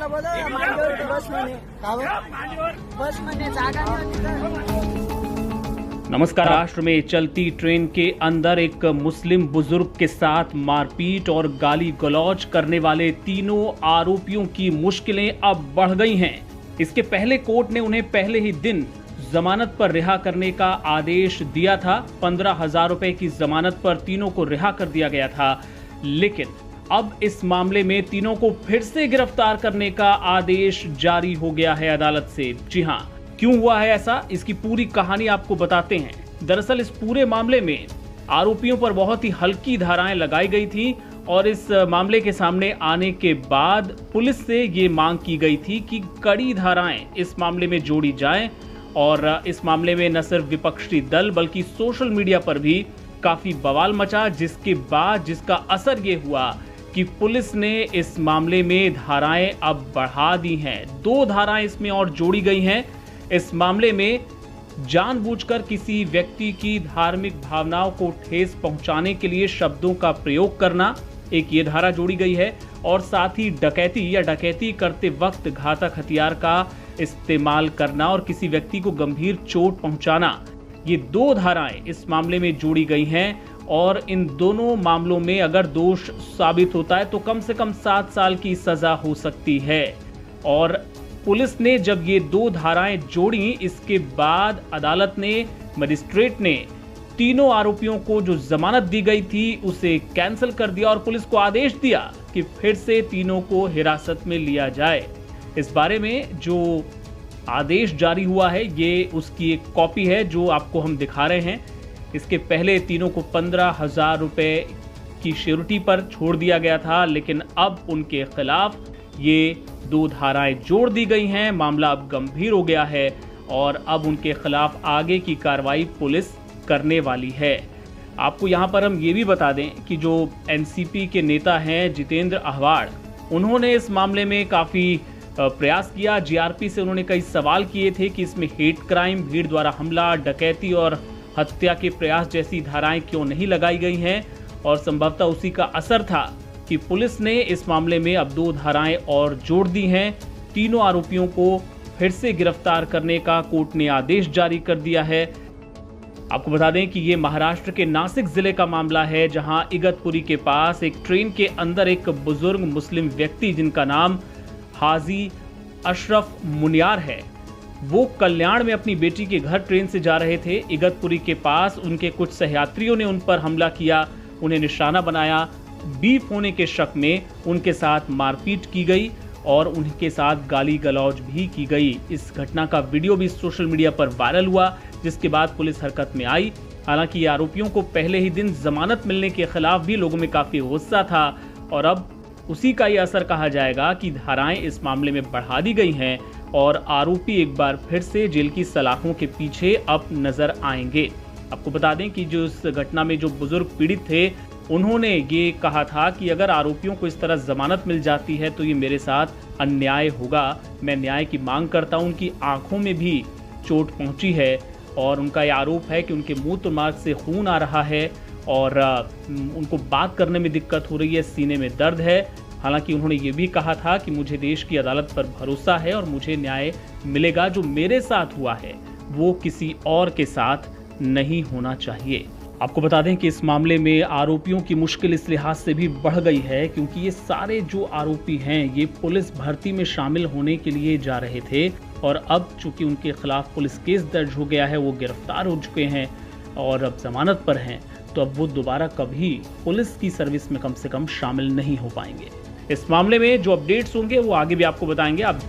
त्याला बोला मांडीवरती बस म्हणे बस म्हणे जागा नाही होती तर। नमस्कार। महाराष्ट्र में चलती ट्रेन के अंदर एक मुस्लिम बुजुर्ग के साथ मारपीट और गाली गलौज करने वाले तीनों आरोपियों की मुश्किलें अब बढ़ गई हैं। इसके पहले कोर्ट ने उन्हें पहले ही दिन जमानत पर रिहा करने का आदेश दिया था। 15,000 रुपए की जमानत पर तीनों को रिहा कर दिया गया था, लेकिन अब इस मामले में तीनों को फिर से गिरफ्तार करने का आदेश जारी हो गया है अदालत से। जी हां, क्यों हुआ है ऐसा, इसकी पूरी कहानी आपको बताते हैं। दरअसल इस पूरे मामले में आरोपियों पर बहुत ही हल्की धाराएं लगाई गई थी और इस मामले के सामने आने के बाद पुलिस से ये मांग की गई थी कि कड़ी धाराएं इस मामले में जोड़ी जाएं। और इस मामले में न सिर्फ विपक्षी दल बल्कि सोशल मीडिया पर भी काफी बवाल मचा, जिसके बाद जिसका असर ये हुआ कि पुलिस ने इस मामले में धाराएं अब बढ़ा दी हैं। 2 धाराएं इसमें और जोड़ी गई हैं। इस मामले में जानबूझकर किसी व्यक्ति की धार्मिक भावनाओं को ठेस पहुंचाने के लिए शब्दों का प्रयोग करना, एक ये धारा जोड़ी गई है, और साथ ही डकैती या डकैती करते वक्त घातक हथियार का इस्तेमाल करना और किसी व्यक्ति को गंभीर चोट पहुंचाना, ये 2 धाराएं इस मामले में जोड़ी गई हैं। और इन दोनों मामलों में अगर दोष साबित होता है तो कम से कम 7 साल की सजा हो सकती है। और पुलिस ने जब ये 2 धाराएं जोड़ी, इसके बाद अदालत ने, मजिस्ट्रेट ने तीनों आरोपियों को जो जमानत दी गई थी उसे कैंसिल कर दिया और पुलिस को आदेश दिया कि फिर से तीनों को हिरासत में लिया जाए। इस बारे में जो आदेश जारी हुआ है, ये उसकी एक कॉपी है जो आपको हम दिखा रहे हैं। इसके पहले तीनों को 15,000 रुपए की श्योरिटी पर छोड़ दिया गया था, लेकिन अब उनके खिलाफ ये 2 धाराएं जोड़ दी गई हैं। मामला अब गंभीर हो गया है और अब उनके खिलाफ आगे की कार्रवाई पुलिस करने वाली है। आपको यहाँ पर हम ये भी बता दें कि जो एनसीपी के नेता हैं जितेंद्र अहवाड़, उन्होंने इस मामले में काफ़ी प्रयास किया। जीआरपी से उन्होंने कई सवाल किए थे कि इसमें हेट क्राइम, भीड़ द्वारा हमला, डकैती और हत्या के प्रयास जैसी धाराएं क्यों नहीं लगाई गई हैं। और संभवतः उसी का असर था कि पुलिस ने इस मामले में अब 2 धाराएं और जोड़ दी हैं। तीनों आरोपियों को फिर से गिरफ्तार करने का कोर्ट ने आदेश जारी कर दिया है। आपको बता दें कि ये महाराष्ट्र के नासिक जिले का मामला है, जहां इगतपुरी के पास एक ट्रेन के अंदर एक बुजुर्ग मुस्लिम व्यक्ति जिनका नाम हाजी अशरफ मुनियार है, वो कल्याण में अपनी बेटी के घर ट्रेन से जा रहे थे। इगतपुरी के पास उनके कुछ सहयात्रियों ने उन पर हमला किया, उन्हें निशाना बनाया। बीफ होने के शक में उनके साथ मारपीट की गई और उनके साथ गाली गलौज भी की गई। इस घटना का वीडियो भी सोशल मीडिया पर वायरल हुआ, जिसके बाद पुलिस हरकत में आई। हालांकि आरोपियों को पहले ही दिन जमानत मिलने के खिलाफ भी लोगों में काफी गुस्सा था और अब उसी का ये असर कहा जाएगा कि धाराएं इस मामले में बढ़ा दी गई हैं और आरोपी एक बार फिर से जेल की सलाखों के पीछे अब नजर आएंगे। आपको बता दें कि जो इस घटना में जो बुजुर्ग पीड़ित थे, उन्होंने ये कहा था कि अगर आरोपियों को इस तरह जमानत मिल जाती है तो ये मेरे साथ अन्याय होगा, मैं न्याय की मांग करता हूं। उनकी आंखों में भी चोट पहुंची है और उनका यह आरोप है कि उनके मूत्र मार्ग से खून आ रहा है और उनको बात करने में दिक्कत हो रही है, सीने में दर्द है। हालांकि उन्होंने ये भी कहा था कि मुझे देश की अदालत पर भरोसा है और मुझे न्याय मिलेगा। जो मेरे साथ हुआ है वो किसी और के साथ नहीं होना चाहिए। आपको बता दें कि इस मामले में आरोपियों की मुश्किल इस लिहाज से भी बढ़ गई है क्योंकि ये सारे जो आरोपी हैं ये पुलिस भर्ती में शामिल होने के लिए जा रहे थे और अब चूंकि उनके खिलाफ पुलिस केस दर्ज हो गया है, वो गिरफ्तार हो चुके हैं और अब जमानत पर हैं, तो अब वो दोबारा कभी पुलिस की सर्विस में कम से कम शामिल नहीं हो पाएंगे। इस मामले में जो अपडेट्स होंगे वो आगे भी आपको बताएंगे। आप